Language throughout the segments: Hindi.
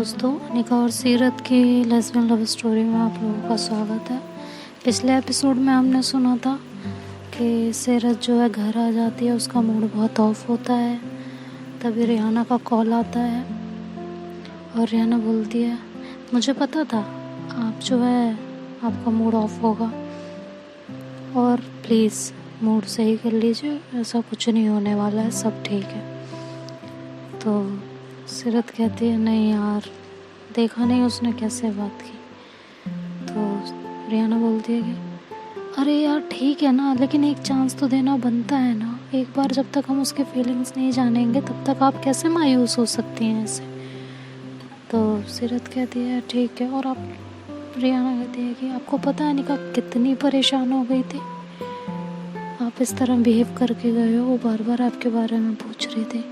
दोस्तों, अनिका और सीरत की लेस्बियन लव स्टोरी में आप लोगों का स्वागत है। पिछले एपिसोड में हमने सुना था कि सीरत जो है घर आ जाती है, उसका मूड बहुत ऑफ होता है। तभी रिहाना का कॉल आता है और रिहाना बोलती है, मुझे पता था आप जो है आपका मूड ऑफ होगा और प्लीज़ मूड सही कर लीजिए, ऐसा कुछ नहीं होने वाला है, सब ठीक है। तो सीरत कहती है, नहीं यार, देखा नहीं उसने कैसे बात की। तो रिहाना बोलती है कि अरे यार ठीक है ना, लेकिन एक चांस तो देना बनता है ना। एक बार जब तक हम उसके फीलिंग्स नहीं जानेंगे तब तक आप कैसे मायूस हो सकती हैं ऐसे। तो सीरत कहती है ठीक है। और आप रिहाना कहती है कि आपको पता है अनिका कितनी परेशान हो गई थी, आप इस तरह बिहेव करके गए हो, वो बार बार आपके बारे में पूछ रही थी।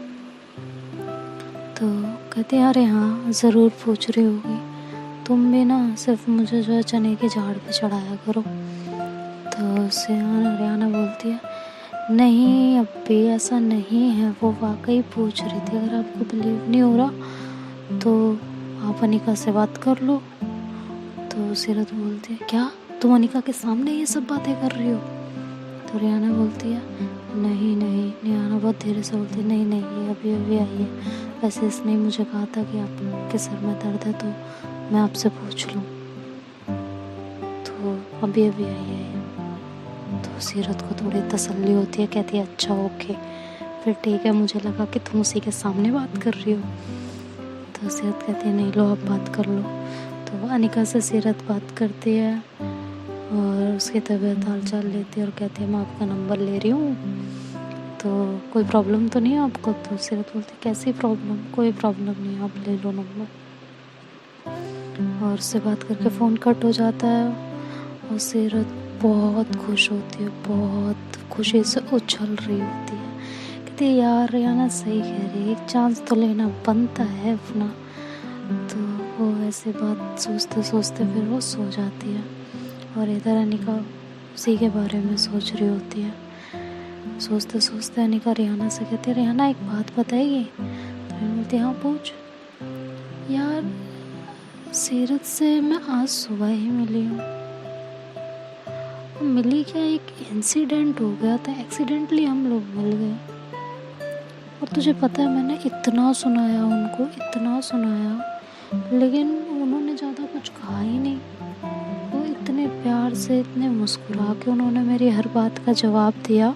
तो कहते हैं अरे हाँ ज़रूर पूछ रही होगी, तुम भी ना सिर्फ मुझे जो है चने के झाड़ पे चढ़ाया करो। तो रिहाना बोलती है, नहीं अब्बी ऐसा नहीं है, वो वाकई पूछ रही थी। अगर आपको बिलीव नहीं हो रहा तो आप अनिका से बात कर लो। तो सीरत बोलती है, क्या तुम अनिका के सामने ये सब बातें कर रही हो? तो रिहाना बोलती है, नहीं नहीं। रिहाना बहुत धीरे से बोलती है, नहीं नहीं ये अभी अभी आई है। वैसे इसने मुझे कहा था कि आपके सर में दर्द है तो मैं आपसे पूछ लूँ, तो अभी अभी आई है ये। तो सीरत को थोड़ी तसल्ली होती है, कहती है अच्छा ओके फिर ठीक है, मुझे लगा कि तुम उसी के सामने बात कर रही हो। तो सीरत कहती है, नहीं लो आप बात कर लो। तो अनिका से सीरत बात करती है और उसकी तबीयत हाल चाल लेती है और कहती है मैं आपका नंबर ले रही हूँ, तो कोई प्रॉब्लम तो नहीं है आपको? तो सीरत बोलती है, कैसी प्रॉब्लम? कोई प्रॉब्लम नहीं है, आप ले लो नंबर। और उससे बात करके फ़ोन कट हो जाता है और सीरत बहुत खुश होती है, बहुत खुशी से उछल रही होती है। कहती है यार रिहाना सही कह रही है, एक चांस तो लेना बनता है अपना। तो वो ऐसे बात सोचते सोचते फिर वो सो जाती है और इधर अनिका उसी के बारे में सोच रही होती है। सोचते सोचते अनिका रिहाना से कहती है, रिहाना एक बात बताइए? तो बोलती है, हाँ पूछ। यार सीरत से मैं आज सुबह ही मिली हूँ। मिली क्या, एक इंसिडेंट हो गया था, एक्सीडेंटली हम लोग मिल गए। और तुझे पता है मैंने इतना सुनाया उनको, इतना सुनाया, लेकिन उन्होंने ज़्यादा कुछ कहा ही नहीं। वो इतने प्यार से, इतने मुस्कुरा के उन्होंने मेरी हर बात का जवाब दिया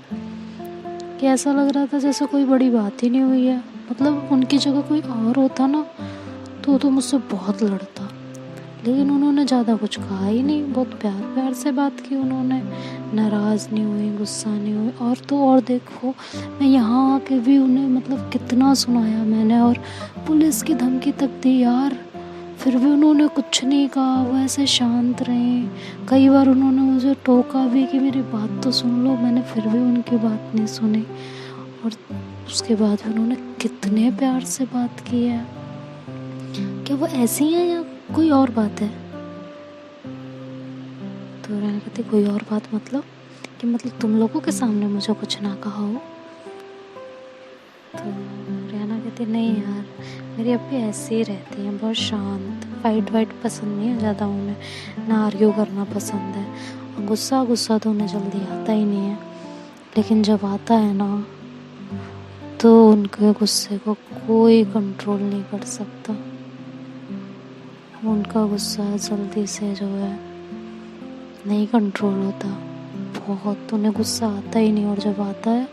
कि ऐसा लग रहा था जैसे कोई बड़ी बात ही नहीं हुई है। मतलब उनकी जगह कोई और होता ना तो मुझसे बहुत लड़ता, लेकिन उन्होंने ज़्यादा कुछ कहा ही नहीं, बहुत प्यार प्यार से बात की उन्होंने, नाराज़ नहीं हुई, गुस्सा नहीं हुई। और तो और देखो, मैं यहाँ आके भी उन्हें मतलब कितना सुनाया मैंने और पुलिस की धमकी तक दी यार, फिर भी उन्होंने कुछ नहीं कहा, वो ऐसे शांत रहे। कई बार उन्होंने मुझे टोका भी कि मेरी बात तो सुन लो, मैंने फिर भी उनकी बात नहीं सुनी। और उसके बाद भी उन्होंने कितने प्यार से बात की है। क्या वो ऐसी हैं या कोई और बात है? तो रिहाना कहती, कोई और बात मतलब कि मतलब तुम लोगों के सामने मुझे कुछ ना कहा हो? तो रिहाना कहती, नहीं यार मेरी अप्पी ऐसे ही रहती हैं, बहुत शांत, फाइट वाइट पसंद नहीं है ज़्यादा उन्हें, ना आर्ग्यू करना पसंद है। और गुस्सा तो उन्हें जल्दी आता ही नहीं है, लेकिन जब आता है ना तो उनके गुस्से को कोई कंट्रोल नहीं कर सकता। उनका गुस्सा जल्दी से जो है नहीं कंट्रोल होता, बहुत उन्हें गुस्सा आता ही नहीं। और जब आता है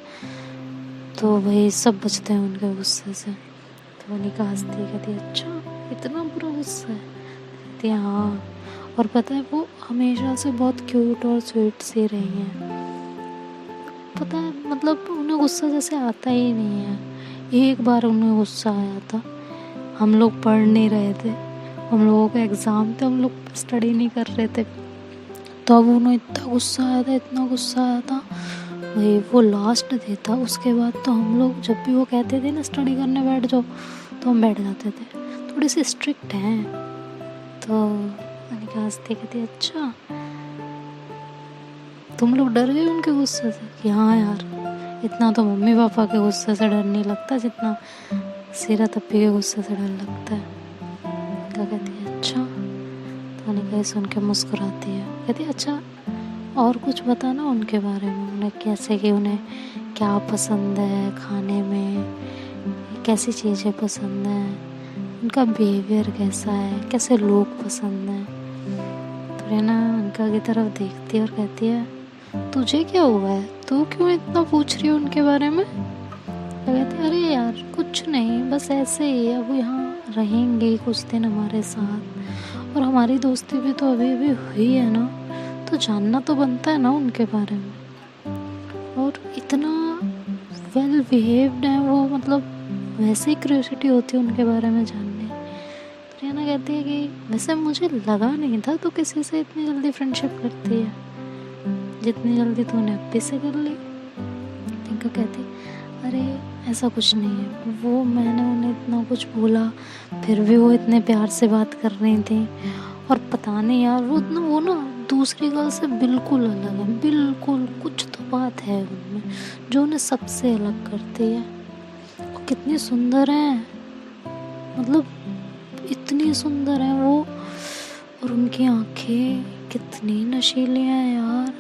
तो वही सब बचते हैं उनके गुस्से से। तो अनिका हंसती कहती, अच्छा इतना बुरा गुस्सा है? कहती हाँ, और पता है वो हमेशा से बहुत क्यूट और स्वीट सी रही हैं। पता है मतलब उन्हें गुस्सा जैसे आता ही नहीं है। एक बार उन्हें गुस्सा आया था, हम लोग पढ़ नहीं रहे थे, हम लोगों का एग्ज़ाम थे, हम लोग स्टडी नहीं कर रहे थे, तो अब उन्हें इतना गुस्सा आया था, इतना गुस्सा आया था। वही वो लास्ट डे था, उसके बाद तो हम लोग जब भी वो कहते थे ना स्टडी करने बैठ जाओ तो हम बैठ जाते थे। थोड़ी सी स्ट्रिक्ट हैं। तो अनिका हंसती कहती, अच्छा तुम लोग डर गए उनके गुस्से से? कि हाँ यार, इतना तो मम्मी पापा के गुस्से से डर नहीं लगता जितना सीरत अप्पी के गुस्से से डर लगता है। अनिका कहती है अच्छा। तो अनिका ये सुन के मुस्कुराती है, कहती है अच्छा और कुछ बताना उनके बारे में, उन्हें कैसे कि उन्हें क्या पसंद है खाने में, कैसी चीज़ें पसंद हैं, उनका बिहेवियर कैसा है, कैसे लोग पसंद हैं। तो रेना अनिका की तरफ देखती है और कहती है तुझे क्या हुआ है, तू क्यों इतना पूछ रही है उनके बारे में। तो कहती है अरे यार कुछ नहीं, बस ऐसे ही, अब यहाँ रहेंगे कुछ दिन हमारे साथ और हमारी दोस्ती भी तो अभी अभी हुई है ना, तो जानना तो बनता है ना उनके बारे में। और इतना वेल बिहेव्ड है वो, मतलब वैसे ही क्यूरियोसिटी होती है उनके बारे में जानने। तो रियाना कहती है कि वैसे मुझे लगा नहीं था तो किसी से इतनी जल्दी फ्रेंडशिप करती है, जितनी जल्दी तूने अप्पी से कर ली। टिंका कहती अरे ऐसा कुछ नहीं है, वो मैंने उन्हें इतना कुछ बोला फिर भी वो इतने प्यार से बात कर रही थी, और पता नहीं यार वो ना दूसरी गर्ल से बिल्कुल अलग है, बिल्कुल कुछ तो बात है उनमें जो उन्हें सबसे अलग करती है। वो कितनी सुंदर है, मतलब इतनी सुंदर है वो, और उनकी आंखें कितनी नशीली हैं यार,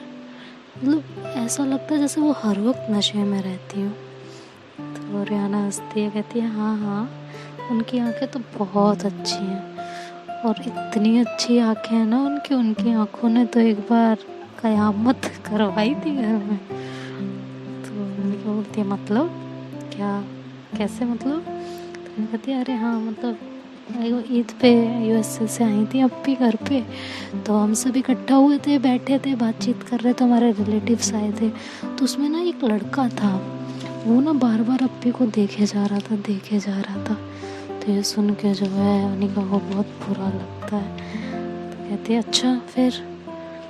मतलब ऐसा लगता है जैसे वो हर वक्त नशे में रहती हो। तो रियाना हंसती है, कहती है हाँ हाँ उनकी आंखें तो बहुत अच्छी हैं, और इतनी अच्छी आंखें हैं ना उनकी आंखों ने तो एक बार कयामत करवाई थी घर में। तो उनकी बोलती है मतलब क्या, कैसे मतलब। तो कहती है अरे हाँ मतलब ईद पे यूएसए से आई थी अप्पी घर पे, तो हम सब इकट्ठा हुए थे, बैठे थे, बातचीत कर रहे थे, हमारे रिलेटिव्स आए थे, तो उसमें ना एक लड़का था, वो ना बार बार अप्पी को देखे जा रहा था। तो ये सुन के जो है अनिका को बहुत बुरा लगता है। तो कहती है अच्छा फिर,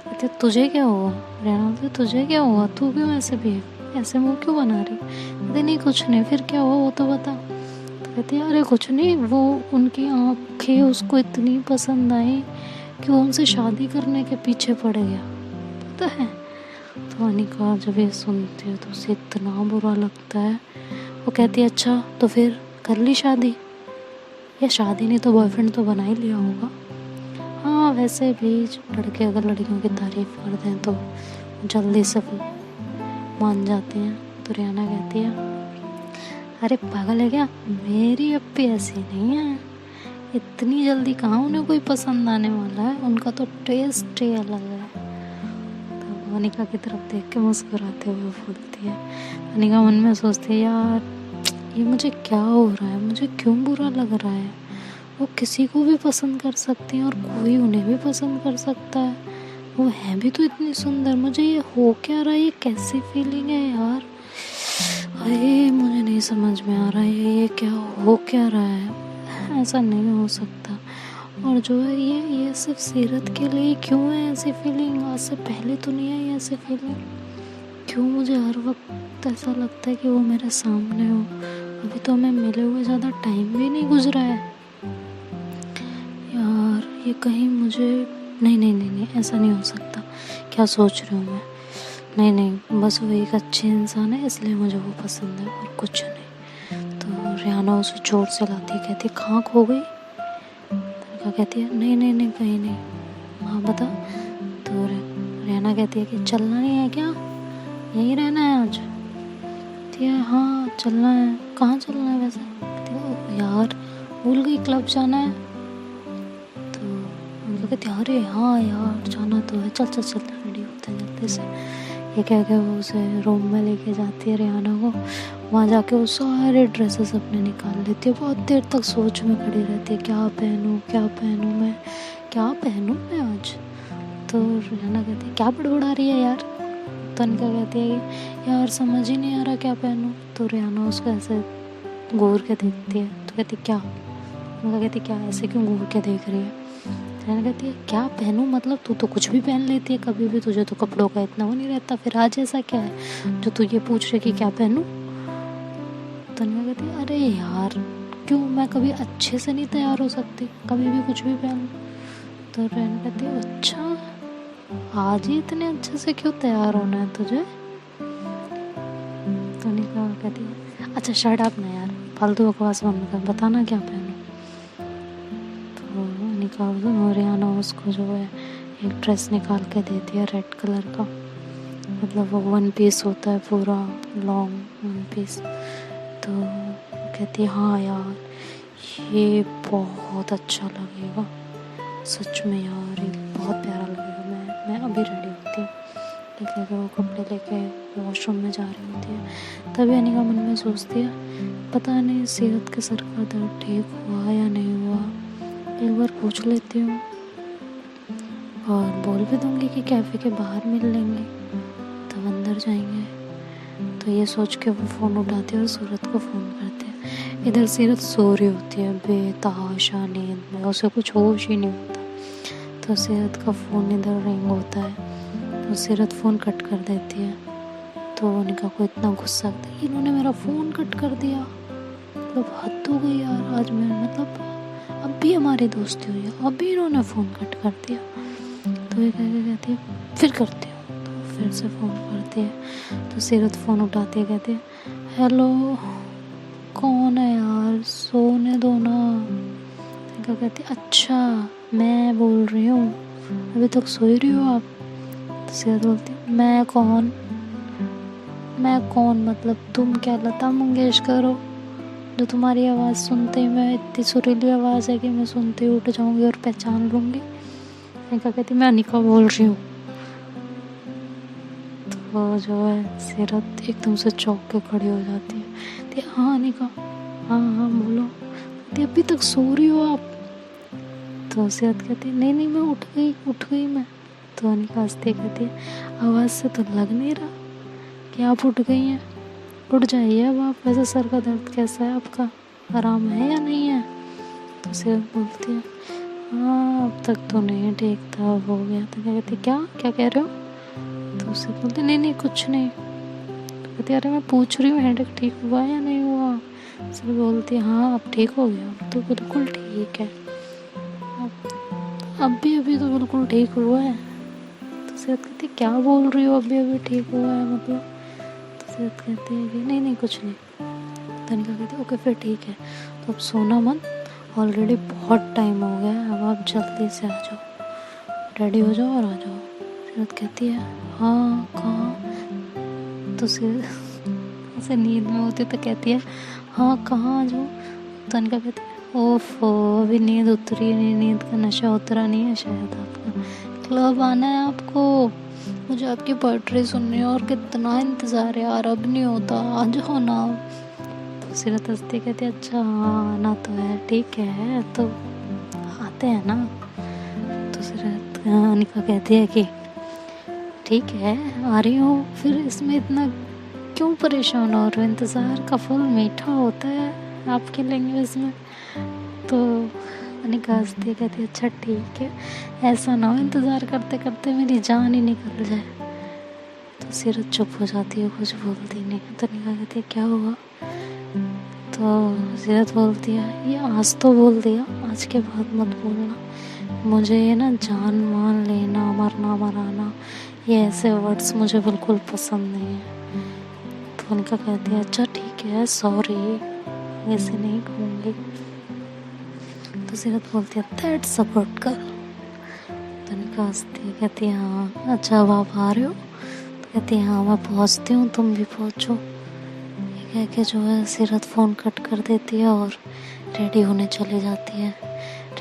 कहती है तुझे क्या हुआ, रेना से तुझे क्या हुआ, तू क्यों ऐसे बिहेव, ऐसे मुँह क्यों बना रही। कहती नहीं कुछ नहीं, फिर क्या हुआ वो तो बता। तो कहती है अरे कुछ नहीं, वो उनकी आँखें उसको इतनी पसंद आई कि वो उनसे शादी करने के पीछे पड़ गया, पता है। तो अनिका जब ये सुनती है तो उसे इतना बुरा लगता है। वो कहती है अच्छा तो फिर कर ली शादी, या शादी नहीं तो बॉयफ्रेंड तो बना ही लिया होगा। हाँ वैसे भी लड़के अगर लड़कियों की तारीफ कर दें तो जल्दी से मान जाते हैं। तो रियाना कहती है अरे पागल है क्या, मेरी अप्पी ऐसी नहीं है, इतनी जल्दी कहाँ उन्हें कोई पसंद आने वाला है, उनका तो टेस्ट ही अलग है। तो अनिका की तरफ देख के मुस्कुराते हुए बोलती है। अनिका मन में सोचती है यार ये मुझे क्या हो रहा है, मुझे क्यों बुरा लग रहा है, वो किसी को भी पसंद कर सकती हैं और कोई उन्हें भी पसंद कर सकता है, वो है भी तो इतनी सुंदर, मुझे ये हो क्या रहा है, ये कैसी फीलिंग है यार, अरे मुझे नहीं समझ में आ रहा है ये क्या हो क्या रहा है, ऐसा नहीं हो सकता। और जो है ये सिर्फ सीरत के लिए क्यों है ऐसी फीलिंग, आज से पहले तो नहीं आई ऐसी फीलिंग, क्यों मुझे हर वक्त ऐसा लगता है कि वो मेरे सामने हो, अभी तो हमें मिले हुए ज़्यादा टाइम भी नहीं गुजरा है यार, ये कहीं मुझे नहीं ऐसा नहीं हो सकता, क्या सोच रही हूँ मैं, नहीं बस वो एक अच्छे इंसान है इसलिए मुझे वो पसंद है और कुछ नहीं। तो रियाना उसे जोर से लाती है, कहती है कहाँ खो गई। तो कहती है नहीं कहीं नहीं, हाँ बता। तो रियाना कहती है कि चलना नहीं है क्या, यहीं रहना है आज। कहती है हाँ चलना है, कहाँ चलना है वैसे। कहती है यार भूल गई, क्लब जाना है। तो उनको कहती है अरे हाँ यार जाना तो है, चल रेडी होते हैं जल्दी से। ये कह के वो उसे रूम में लेके जाती है रियाना को, वहाँ जाके वो सारे ड्रेसेस अपने निकाल लेती है, बहुत देर तक सोच में खड़ी रहती है क्या पहनूँ मैं आज। तो रियाना कहती है क्या बड़बड़ा रही है यार। तो अनिका कहती है कि यार समझ ही नहीं आ रहा क्या पहनूं। तो रियाना उसको ऐसे घूर के देखती है, तो कहती क्या, अनिका कहती क्या ऐसे क्यों घूर के देख रही है। रियाना कहती है क्या पहनूं मतलब, तू तो कुछ भी पहन लेती है कभी भी, तुझे तो कपड़ों का इतना वो नहीं रहता, फिर आज ऐसा क्या है जो तू ये पूछ रही कि क्या पहनूं। तो अनिका कहती है अरे यार क्यों, मैं कभी अच्छे से नहीं तैयार हो सकती, कभी भी कुछ भी पहन। तो रियाना कहती है अच्छा आज ही इतने अच्छे से क्यों तैयार होना है तुझे। तो अनिका कहती है अच्छा शर्ट आप ना यार, फालतू बकवास बंद कर, बताना क्या पहनूं। तो और रियाना उसको जो है एक ड्रेस निकाल के देती है रेड कलर का, मतलब वो वन पीस होता है पूरा लॉन्ग वन पीस। तो कहती है हाँ यार ये बहुत अच्छा लगेगा, सच में यार ये बहुत प्यारा लगेगा, मैं अभी रेडी होती हूँ। लेके वो कपड़े लेके वॉशरूम में जा रही होती है। तभी अनिका मन में सोचती है पता नहीं सीरत के सर का दर्द ठीक हुआ या नहीं हुआ, एक बार पूछ लेती हूँ और बोल भी दूँगी कि कैफ़े के बाहर मिल लेंगे तब अंदर जाएंगे। तो ये सोच के वो फ़ोन उठाते हैं और सूरत को फ़ोन करते हैं। इधर सीरत सो रही होती है बेतहाशा नींद में, उसे कुछ होश ही नहीं होता। तो सीरत का फ़ोन इधर रिंग होता है तो सीरत फ़ोन कट कर देती है। तो अनिका को इतना गुस्सा आता है इन्होंने मेरा फ़ोन कट कर दिया, मतलब हद हो गई यार आज मैं, मतलब अब भी हमारी दोस्ती हुई है अभी इन्होंने फ़ोन कट कर दिया। तो ये कहती है फिर करती हूँ, तो फिर से फ़ोन करती है। तो सीरत फ़ोन उठाती है, कहती है हेलो कौन है यार सोने दो ना। क्या कहती है अच्छा मैं बोल रही हूँ अभी तक सोई रही हो आप। तो सीरत बोलती है मैं कौन मतलब तुम क्या लता मंगेशकर हो जो तुम्हारी आवाज़ सुनते ही मैं इतनी सुरीली आवाज़ है कि मैं सुनते ही उठ जाऊंगी और पहचान लूँगी। अनिका कहती मैं अनिका बोल रही हूँ। तो जो है सीरत एकदम से चौंक के खड़ी हो जाती है। कहती हाँ अनिका हाँ बोलो। कहती अभी तक सो रही हो आप। तो सीरत कहती नहीं मैं उठ गई मैं। तो अनिका हंसती कहती है आवाज़ से तो लग नहीं रहा कि आप उठ गई हैं, उठ जाइए अब आप। वैसे सर का दर्द कैसा है आपका, आराम है या नहीं है। तो सीरत बोलती है हाँ अब तक तो नहीं ठीक था, अब हो गया। तो क्या कहती क्या कह रहे हो। तो उससे बोलते नहीं कुछ नहीं। तो कहती अरे मैं पूछ रही हूँ हेडेक ठीक हुआ या नहीं हुआ। सर बोलती है हाँ अब ठीक हो गया, अब तो बिल्कुल ठीक है, अब भी अभी तो बिल्कुल ठीक हुआ है। तो सीरत कहती क्या बोल रही हो अभी ठीक हुआ है मतलब। तो सीरत कहती है कि नहीं कुछ नहीं। तो अनिका कहती है ओके फिर ठीक है, तो अब सोना मत, ऑलरेडी बहुत टाइम हो गया है, अब आप जल्दी से आ जाओ, रेडी हो जाओ और आ जाओ। सीरत कहती है हाँ कहाँ। तो उसे नींद में होती तो कहती है हाँ कहाँ आ जाओ। तो अनिका कहती है ओफो अभी नींद उतरी नहीं, नींद का नशा उतरा नहीं है शायद आपका, क्लब आना है आपको, मुझे आपकी पोएट्री सुननी है और कितना इंतज़ार है यार, अब नहीं होता आ जाओ ना। तो सीरत हंसती कहती है अच्छा हाँ आना तो है, ठीक है तो आते हैं ना। तो सीरत अनिका कहती है कि ठीक है आ रही हूँ, फिर इसमें इतना क्यों परेशान हो रहे हो, इंतज़ार का फल मीठा होता है आपकी लैंग्वेज में। तो अनिका हंसती कहती है अच्छा ठीक है, ऐसा ना हो इंतज़ार करते करते मेरी जान ही निकल जाए। तो सीरत चुप हो जाती है, कुछ बोलती नहीं। तो अनिका कहती है क्या हुआ। तो सीरत बोलती है ये आज तो बोल दिया, आज के बाद मत बोलना, मुझे ये ना जान मान लेना मरना मराना ये ऐसे वर्ड्स मुझे बिल्कुल पसंद नहीं है। तो उनका कहती है अच्छा ठीक है सॉरी, ऐसे नहीं कहूँगी। तो सीरत बोलती है दैट्स अ गुड गर्ल। तो उनका हंसती है कहती है हाँ अच्छा अब आप आ रहे हो। तो कहती है हाँ मैं पहुँचती हूँ तुम भी पहुँचो। ये कह के जो है सीरत फ़ोन कट कर देती है और रेडी होने चली जाती है।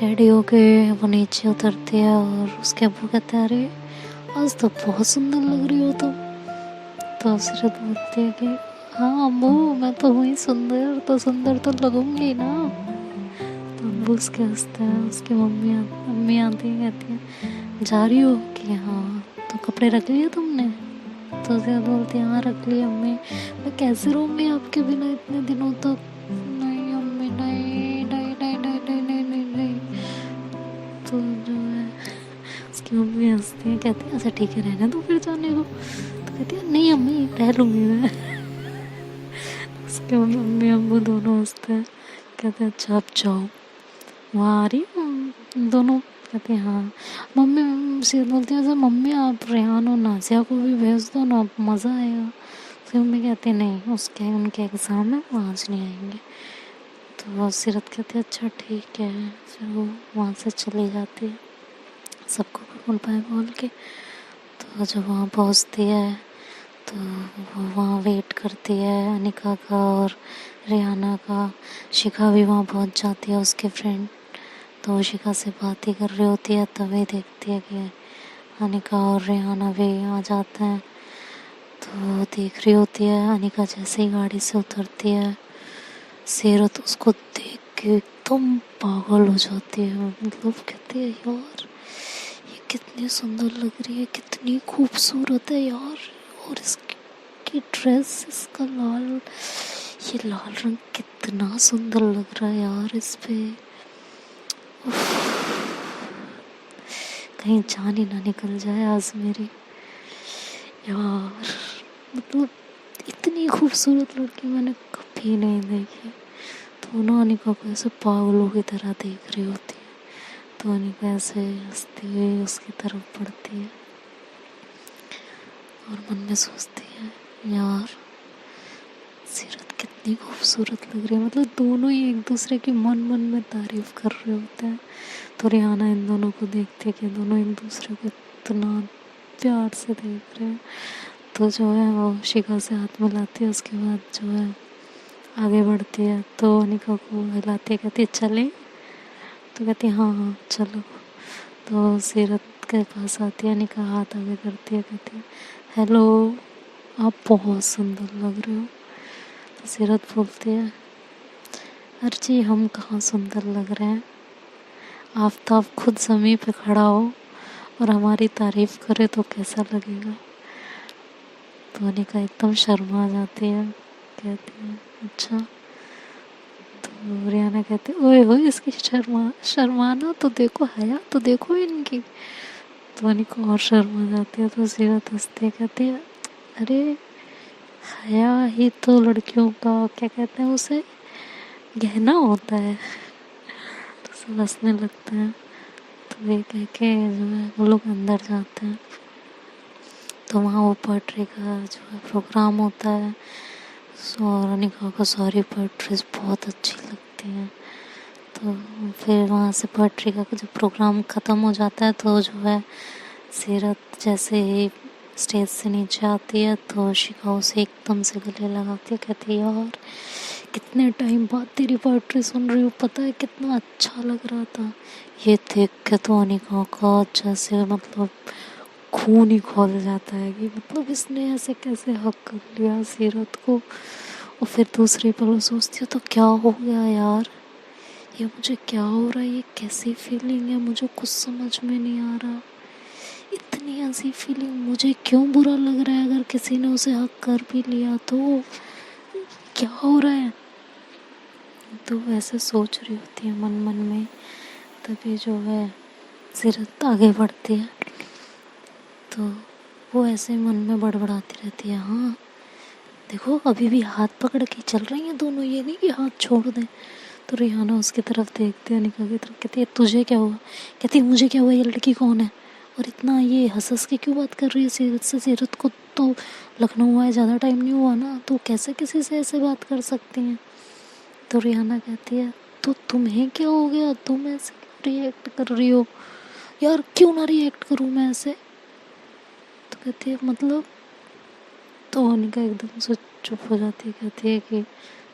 रेडी होके वो नीचे उतरती है और उसके अब्बू कहते हैं अरे आज तो बहुत सुंदर लग रही हो तुम। तो सीरत बोलती है कि हाँ अम्मू मैं तो हुई सुंदर, तो सुंदर तो लगूंगी ना। तो अब्बू उसके हंसते हैं, उसकी मम्मी आती है कहती है जा रही हो कि हाँ तो कपड़े रख लिए तुमने। तो सीरत बोलती है हाँ रख लिए अम्मी, मैं कैसे रहूँगी आपके बिना इतने दिनों तक। नहीं अम्मी नहीं नहीं नहीं नहीं नहीं नहीं नहीं नहीं। तो जो है उसकी मम्मी हंसती है कहती है अच्छा ठीक है रहने दो फिर जाने को। तो कहती है नहीं अम्मी रह लूँगी मैं। उसके मम्मी अम्मू दोनों हंसते हैं, कहते हैं अच्छा अब जाओ, वहाँ आ रही हूँ दोनों। कहते हैं हाँ। मम्मी सीरत बोलती है मम्मी आप रेहान और नाजिया को भी भेज दो ना, मज़ा आएगा। फिर मम्मी कहती है नहीं उनके एग्ज़ाम है वो आज नहीं आएंगे। तो सीरत कहती है अच्छा ठीक है। फिर वो वहाँ से चली जाती है सबको गुड बाय बोल के। तो जब वहाँ पहुँचती है तो वो वहाँ वेट करती है अनिका का और रियाना का। शिखा भी वहाँ पहुँच जाती है, उसके फ्रेंड। तो वो शिखा से बात ही कर रही होती है, तभी देखती है कि अनिका और रियाना भी आ जाते हैं। तो वो देख रही होती है, अनिका जैसे ही गाड़ी से उतरती है सीरत उसको देख के एकदम पागल हो जाती है। मतलब कहती है यार ये कितनी सुंदर लग रही है, कितनी खूबसूरत है यार। और इसकी ड्रेस, इसका ये लाल रंग कितना सुंदर लग रहा है यार इस पे। कहीं जान ही ना निकल जाए आज मेरी यार। मतलब इतनी खूबसूरत लड़की मैंने कभी नहीं देखी। तो दोनों अनिका को ऐसे पागलों की तरह देख रही होती है। तो अनिका ऐसे हंसती हुई उसकी तरफ बढ़ती है और मन में सोचती है यार सीरत कितनी खूबसूरत लग रही है। मतलब दोनों ही एक दूसरे की मन मन में तारीफ कर रहे होते हैं। तो रिहाना इन दोनों को देखती है कि दोनों एक दूसरे को इतना प्यार से देख रहे हैं। तो जो है वो शिखा से हाथ मिलाती है, उसके बाद जो है आगे बढ़ती है। तो अनिका को हिलाती है, कहती है चलें। तो कहती है हाँ हाँ चलो। तो सीरत के पास आती है, अनिका हाथ आगे करती है, कहती है हेलो आप बहुत सुंदर लग रहे हो। तो सीरत बोलती है अरे जी हम कहाँ सुंदर लग रहे हैं, आफताब खुद ज़मीन पे खड़ा हो और हमारी तारीफ करे तो कैसा लगेगा। तो अनिका एकदम शर्मा जाती है, कहती है अच्छा। तो रियाना कहती है ओए होए इसकी शर्माना तो देखो, हया तो देखो इनकी। तो अनिका और शर्मा जाती है। तो सीरत हंसती है, कहती है अरे हया ही तो लड़कियों का क्या कहते हैं उसे, गहना होता है। तो सब हंसने लगते हैं। तो ये कह के जो है वो लोग अंदर जाते हैं। तो वहाँ वो पोएट्री का जो है प्रोग्राम होता है। और अनिका को सारी पोएट्रीज बहुत अच्छी लगती हैं। तो फिर वहाँ से पोएट्री का जब प्रोग्राम ख़त्म हो जाता है तो जो है सीरत जैसे ही स्टेज से नीचे आती है तो शिखा उसे एकदम से गले लगाती है, कहती है यार कितने टाइम बाद तेरी पोएट्री सुन रही हूँ, पता है कितना अच्छा लग रहा था। ये देख के तो अनिका का जैसे मतलब खून ही खौल जाता है कि मतलब इसने ऐसे कैसे हक कर लिया सीरत को। और फिर दूसरी पल सोचती हूँ तो क्या हो गया यार, ये मुझे क्या हो रहा है, ये कैसी फीलिंग है, मुझे कुछ समझ में नहीं आ रहा। इतनी ऐसी फीलिंग मुझे क्यों बुरा लग रहा है, अगर किसी ने उसे हक कर भी लिया तो क्या हो रहा है। तो वैसे सोच रही होती है मन मन में। तभी जो है सीरत आगे बढ़ती है तो वो ऐसे मन में बड़बड़ाती रहती है हाँ देखो अभी भी हाथ पकड़ के चल रही हैं दोनों, ये नहीं कि हाथ छोड़ दें। तो रिहाना उसकी तरफ देखते हैं, अनिका की तरफ, कहती है तुझे क्या हुआ। कहती है मुझे क्या हुआ, ये लड़की कौन है और इतना ये हंस हंस के क्यों बात कर रही है सीरत से। सीरत को तो लखनऊ आए ज़्यादा टाइम नहीं हुआ ना, तो कैसे किसी से ऐसे बात कर सकती हैं। तो रिहाना कहती है तो तुम्हें क्या हो गया, तुम ऐसे क्यों रिएक्ट कर रही हो। यार क्यों ना रिएक्ट करूँ मैं ऐसे। तो कहती है मतलब। तो अनिका एकदम से चुप हो जाती है, कहती है कि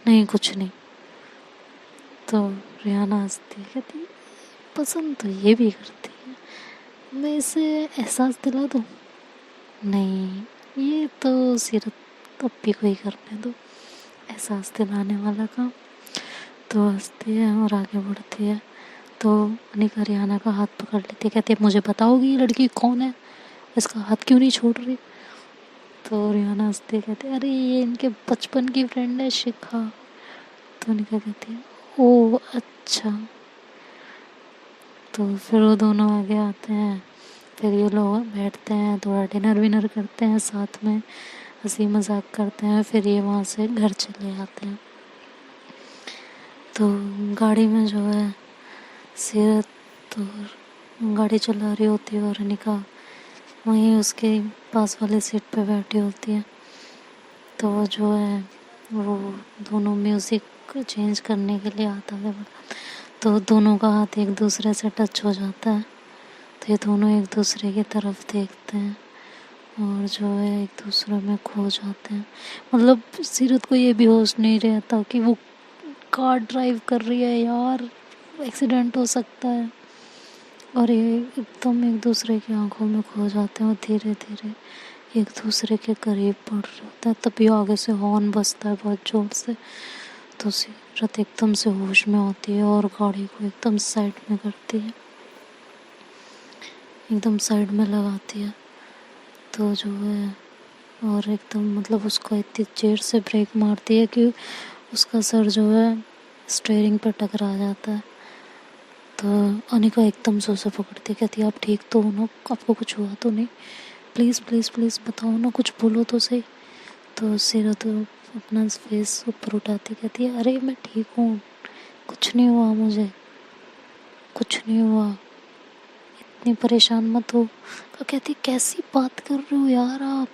नहीं कुछ नहीं। तो रिहाना हंसती है, कहती है पसंद तो ये भी करती है, मैं इसे एहसास दिला दूँ। नहीं ये तो सीरत अप्पी को ही करने दो एहसास दिलाने वाला काम। तो हंसती है और आगे बढ़ती है। तो अनिका रिहाना का हाथ पकड़ लेती है, कहती है मुझे बताओगी ये लड़की कौन है, इसका हाथ क्यों नहीं छोड़ रही। तो रिहाना हंसती है, कहती है अरे ये इनके बचपन की फ्रेंड है शिखा। तो अनिका कहती है ओ अच्छा। तो फिर वो दोनों आगे आते हैं। फिर ये लोग बैठते हैं, थोड़ा डिनर विनर करते हैं साथ में, हंसी मजाक करते हैं। फिर ये वहाँ से घर चले आते हैं। तो गाड़ी में जो है सीरत तो गाड़ी चला रही होती है और अनिका वहीं उसके पास वाले सीट पे बैठी होती है। तो जो है वो दोनों म्यूज़िक को चेंज करने के लिए आता है। तो दोनों का हाथ एक दूसरे से टच हो जाता है, तो ये दोनों एक दूसरे की तरफ देखते हैं और जो है एक दूसरे में खो जाते हैं। मतलब सीरत को ये भी होश नहीं रहता कि वो कार ड्राइव कर रही है यार, एक्सीडेंट हो सकता है। और ये एकदम एक दूसरे की आंखों में खो जाते हैं और धीरे धीरे एक दूसरे के करीब बढ़ रहे होते हैं। तभी आगे से हॉर्न बजता है बहुत जोर से, तो सीरत एकदम से होश में आती है और गाड़ी को एकदम साइड में करती है, एकदम साइड में लगाती है। तो जो है और एकदम मतलब उसको इतनी देर से ब्रेक मारती है कि उसका सर जो है स्टीयरिंग पर टकरा जाता है। तो अनिका एकदम से उसे पकड़ती है, कहती है आप ठीक तो हो ना, आपको कुछ हुआ तो नहीं, प्लीज़ प्लीज़ प्लीज़ बताओ ना, कुछ बोलो तो सही। तो सीरत तो अपना फेस ऊपर उठाती कहती है अरे मैं ठीक हूँ, कुछ नहीं हुआ मुझे, कुछ नहीं हुआ, इतनी परेशान मत हो। तो कहती कैसी बात कर रहे हो यार आप,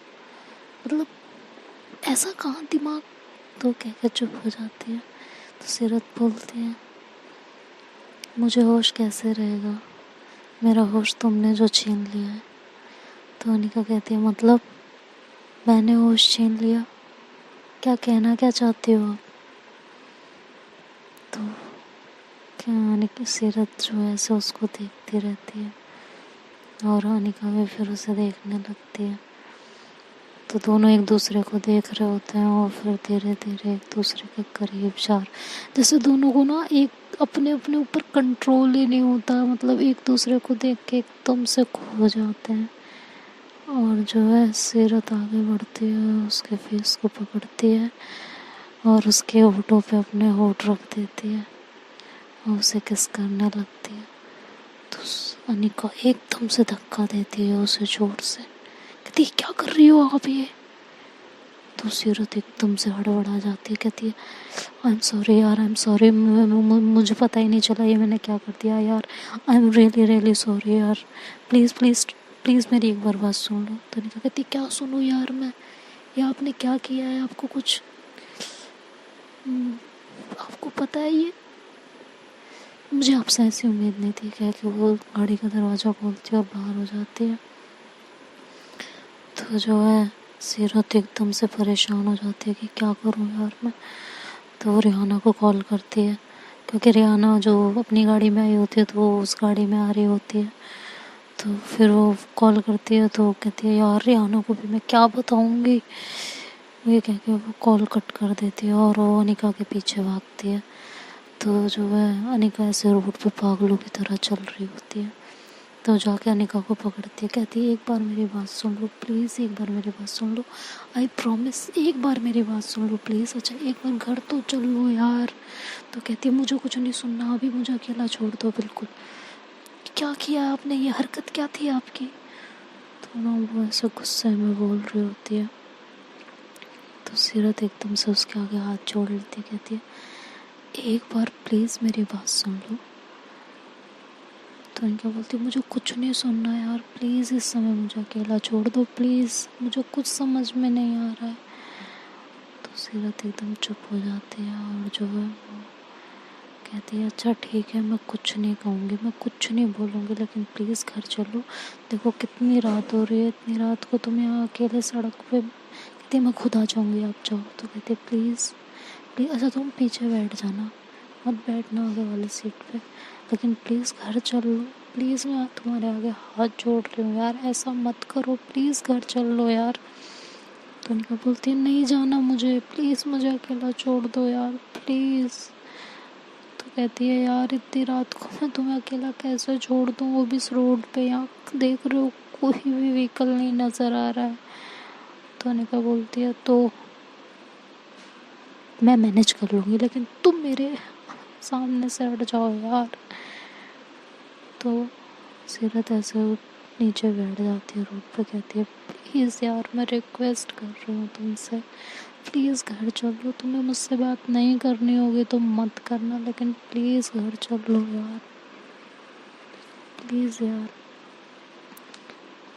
मतलब ऐसा कहाँ दिमाग। तो कह के चुप हो जाती है। तो सीरत बोलती है मुझे होश कैसे रहेगा, मेरा होश तुमने जो छीन लिया है। तो अनिका कहती है मतलब मैंने होश छीन लिया, क्या कहना क्या चाहती हो आप। तो क्या अनिका सीरत जो है ऐसे उसको देखती रहती है और अनिका भी फिर उसे देखने लगती है। तो दोनों एक दूसरे को देख रहे होते हैं और फिर धीरे धीरे एक दूसरे के करीब जैसे दोनों को ना एक अपने अपने ऊपर कंट्रोल ही नहीं होता, मतलब एक दूसरे को देख के एकदम से खो जाते हैं। और जो है सीरत आगे बढ़ती है, उसके फेस को पकड़ती है और उसके होठों पे अपने होठ रख देती है और उसे किस करने लगती है। तो अनिका एकदम से धक्का देती है उसे जोर से, कहती क्या कर रही हो आप ये। तो सीरत एकदम से हड़बड़ा जाती है, कहती है आई एम सॉरी यार, आई एम सॉरी, मुझे पता ही नहीं चला ये मैंने क्या कर दिया यार, I am really really sorry यार, प्लीज़ प्लीज़ प्लीज़ मेरी एक बार बात सुन लो। तो निका कहती क्या सुनूँ यार मैं, ये आपने क्या किया है, आपको कुछ आपको पता है ये, मुझे आपसे ऐसी उम्मीद नहीं थी। कह के वो गाड़ी का दरवाज़ा खोलती है और बाहर हो जाती है। तो जो है सीरत एकदम से परेशान हो जाती है कि क्या करूँ यार मैं। तो वो रिहाना को कॉल करती है, क्योंकि रिहाना जो अपनी गाड़ी में आई होती है तो वो उस गाड़ी में आ रही होती है। तो फिर वो कॉल करती है तो कहती है यार रिहाना को भी मैं क्या बताऊँगी, ये कह के वो कॉल कट कर देती है और वो अनिका के पीछे भागती है। तो जो है अनिका ऐसे रोड पे पागलों की तरह चल रही होती है। तो जाके अनिका को पकड़ती है, कहती है एक बार मेरी बात सुन लो प्लीज़, एक बार मेरी बात सुन लो, आई प्रॉमिस, एक बार मेरी बात सुन लो प्लीज़, अच्छा एक बार घर तो चल लो यार। तो कहती है मुझे कुछ नहीं सुनना, अभी मुझे अकेला छोड़ दो बिल्कुल। क्या किया आपने, ये हरकत क्या थी आपकी। तो ना वो ऐसे गुस्से में बोल रही होती है। तो सीरत एकदम से उसके आगे हाथ जोड़ लेती, कहती है एक बार प्लीज़ मेरी बात सुन लो। तो इनका बोलती मुझे कुछ नहीं सुनना यार, प्लीज़ इस समय मुझे अकेला छोड़ दो प्लीज़, मुझे कुछ समझ में नहीं आ रहा है। तो सीरत एकदम चुप हो जाती है और जो है वो कहती है अच्छा ठीक है, मैं कुछ नहीं कहूँगी, मैं कुछ नहीं बोलूँगी, लेकिन प्लीज़ घर चलो, देखो कितनी रात हो रही है, इतनी रात को तुम यहाँ अकेले सड़क पे। कहती है मैं खुद आ जाऊँगी, आप जाओ। तो कहती है प्लीज़ प्लीज़, अच्छा तुम पीछे बैठ जाना, मत बैठना आगे वाली सीट पे, लेकिन प्लीज़ घर चल लो, प्लीज़ मैं तुम्हारे आगे हाथ जोड़ रही हूँ यार, ऐसा मत करो प्लीज़, घर चल लो यार। तो उनका बोलती है नहीं जाना मुझे, प्लीज़ मुझे अकेला छोड़ दो यार प्लीज़। तो कहती है यार इतनी रात को मैं तुम्हें अकेला कैसे छोड़ दूँ, वो भी इस रोड पे, यहाँ देख रहे हो कोई भी व्हीकल नहीं नज़र आ रहा है। तो अनिका बोलती है तो मैं मैनेज कर लूँगी, लेकिन तुम मेरे सामने से हट जाओ यार। तो सीरत ऐसे नीचे बैठ जाती है रोड पे, कहती है प्लीज़ यार मैं रिक्वेस्ट कर रही हूँ तुमसे, प्लीज़ घर चलो, तुम्हें मुझसे बात नहीं करनी होगी तो मत करना, लेकिन प्लीज़ घर चलो यार, प्लीज़ यार।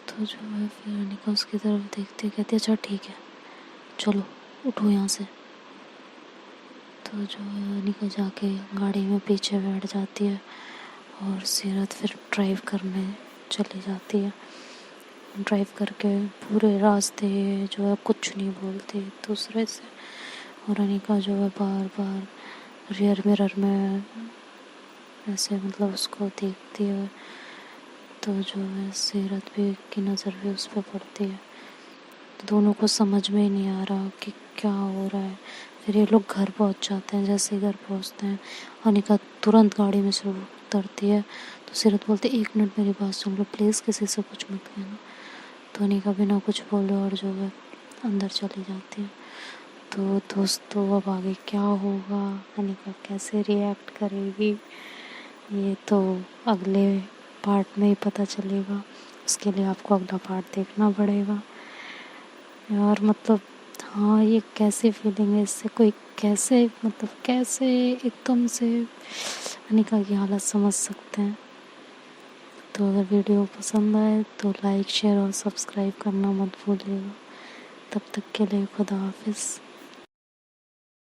तो जो है फिर अनिका उसकी तरफ देखती है, कहती है अच्छा ठीक है चलो उठो यहाँ से। तो तो जो है अनिका जाके गाड़ी में पीछे बैठ जाती है और सीरत फिर ड्राइव करने चली जाती है। ड्राइव करके पूरे रास्ते जो है कुछ नहीं बोलती एक दूसरे से, और अनिका जो है बार बार रियर मिरर में ऐसे मतलब उसको देखती है। तो जो है सीरत भी की नज़र भी उस पर पड़ती है। तो दोनों को समझ में ही नहीं आ रहा कि क्या हो रहा है। फिर ये लोग घर पहुंच जाते हैं। जैसे ही घर पहुंचते हैं अनिका तुरंत गाड़ी में से उतरती है। तो सीरत बोलती है 1 मिनट मेरी बात सुन लो प्लीज़, किसी से कुछ मत कहना। तो अनिका बिना कुछ बोले और जो है अंदर चली जाती है। तो दोस्तों अब आगे क्या होगा, अनिका कैसे रिएक्ट करेगी, ये तो अगले पार्ट में ही पता चलेगा। उसके लिए आपको अगला पार्ट देखना पड़ेगा यार। मतलब हाँ, ये कैसी फीलिंग है, इससे कोई कैसे मतलब कैसे एकदम से अनिका की हालत समझ सकते हैं। तो अगर वीडियो पसंद आए तो लाइक शेयर और सब्सक्राइब करना मत भूलिएगा। तब तक के लिए खुदा हाफिज़।